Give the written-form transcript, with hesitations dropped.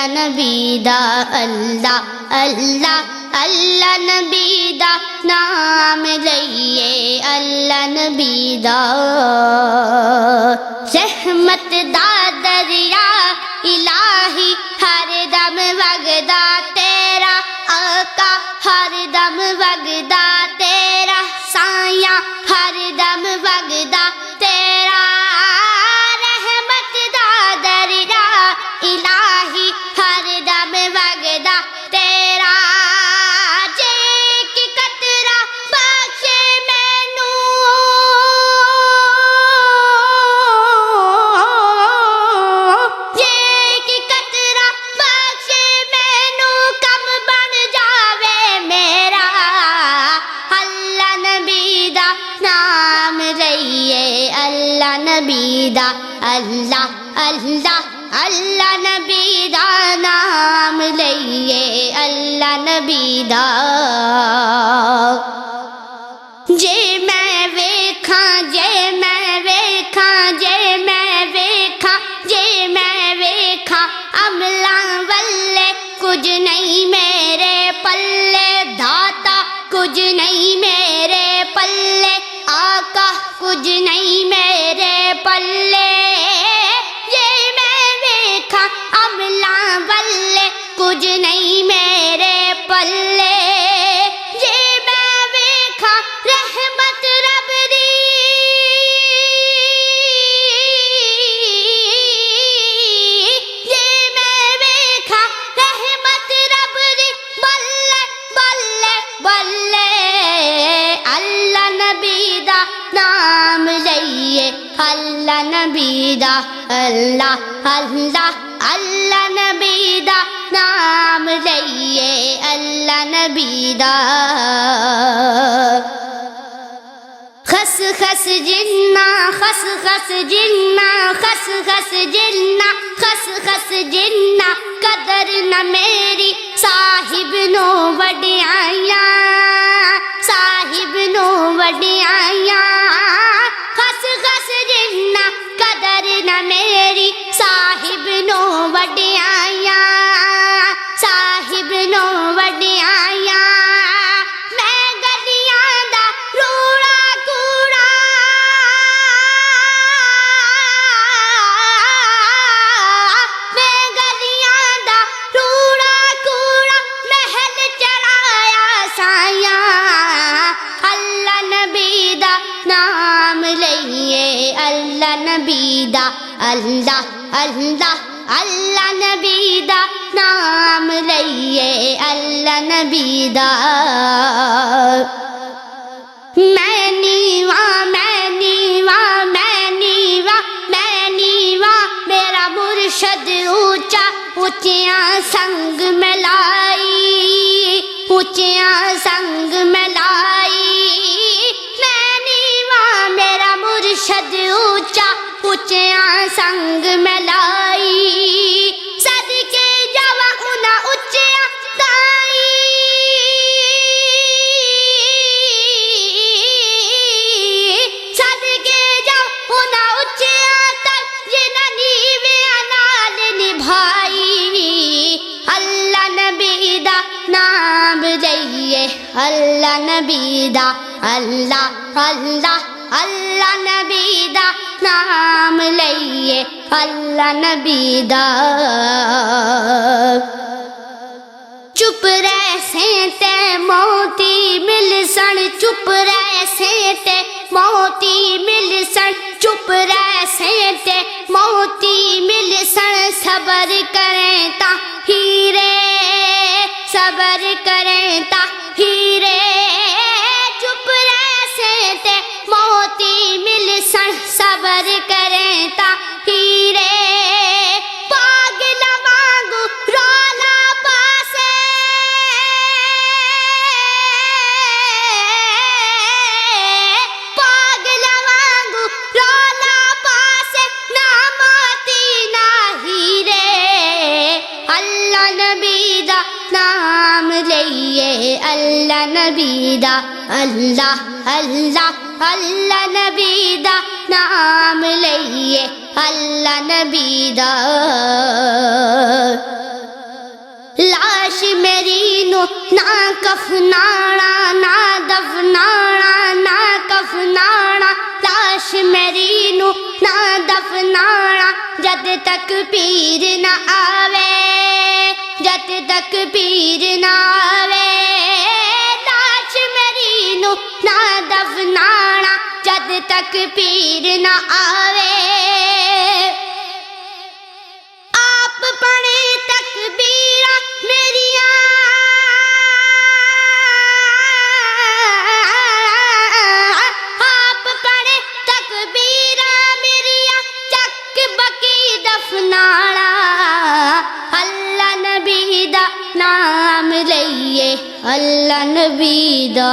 نبی دا اللہ اللہ اللہ نبی دا نام لئیے اللہ نبی دا رحمت دا دریا الہی ہر دم وگدا تیرا آقا ہر دم وگدا تیرا سایہ ہر دم وگدا تیرا رحمت دا دریا الہی ہر دم وگدا تیرا جے کی قطرہ بخشے مینوں جے کی قطرہ بخشے مینوں کم بن جاوے میرا اللہ نبی دا نام لئیے اللہ نبی دا اللہ اللہ اللہ نبی دا نام لئیے اللہ نبی دا جے میں ویکھاں جے میں ویکھاں جے میں ویکھاں جے میں ویکھاں عملاں والے کچھ نہیں میرے پلے داتا کچھ نہیں میرے پلے آقا کچھ نہیں میرے پلے جے میں ویکھاں عملاں والے کچھ نہیں میرے پلے جے میں ویکھاں رحمت رب دی جے میں ویکھاں رحمت رب دی بلے بلے بلے اللہ نبی دا نام لئیے اللہ نبی دا اللہ اللہ اللہ نبی دا نام لئیے اللہ نبی دا خس خس جنہ خس خس جنہ خس خس جنہ خس خس جنہ قدر نہ میری صاحب نو وڈیائیاں صاحب نو وڈیائیاں خس خس جنہ قدر نہ میری صاحب نو وڈیائیاں صاحب نو وڈیائیاں میں گلیاں دا روڑا کوڑا میں گلیاں دا روڑا کوڑا محل چڑھایا سایاں اللہ نبی دا نام لئیے اللہ نبی دا اللہ اللہ اللہ نبی دا نام لئیے اللہ نبی دا میں نیواں میں نیواں میں نیواں میں نیواں میرا مرشد اونچا اونچیاں سنگ ملائی اونچیاں سنگ ملائی میں نیواں میرا مرشد اونچا اونچیاں سنگ ملائی صدقے جاواں انہاں اونچیاں تائی صدقے جاواں انہاں اونچیاں تائی جنہاں نیویاں نال نبھائی اللہ نبی دا نام لئیے اللہ نبی دا اللہ اللہ اللہ نبی دا نام لئیے اللہ نبی دا چپ رہ سینتے موتی مل سن چپ رہ سینتے موتی مل سن چپ رہ سینتے موتی مل سن صبر کریں تا ہیرے صبر کریں تا ہیرے چپ رہ سینتے موتی مل سن صبر کریں تا ہیرے پاگل مانگو رولا پاسے پاگل مانگو رولا پاسے نہ موتی نہ ہیرے اللہ نبی دا نام لئیے اللہ نبی دا اللہ اللہ اللہ نبی دا نام لئیے اللہ نبی دا نہ کفنانا نہ دفنانا نہ کفنانا لاش میری نو نہ دفنانا جد تک پیر نہ آوے جد تک پیر نہ آوے لاش میری نو نہ دفنانا جد تک پیر نہ آوے آپ پڑھے تکبیراں میریاں آپ پڑھے تکبیراں میریاں چک بکی دفنانا اللہ نبی دا نام لئیے اللہ نبی دا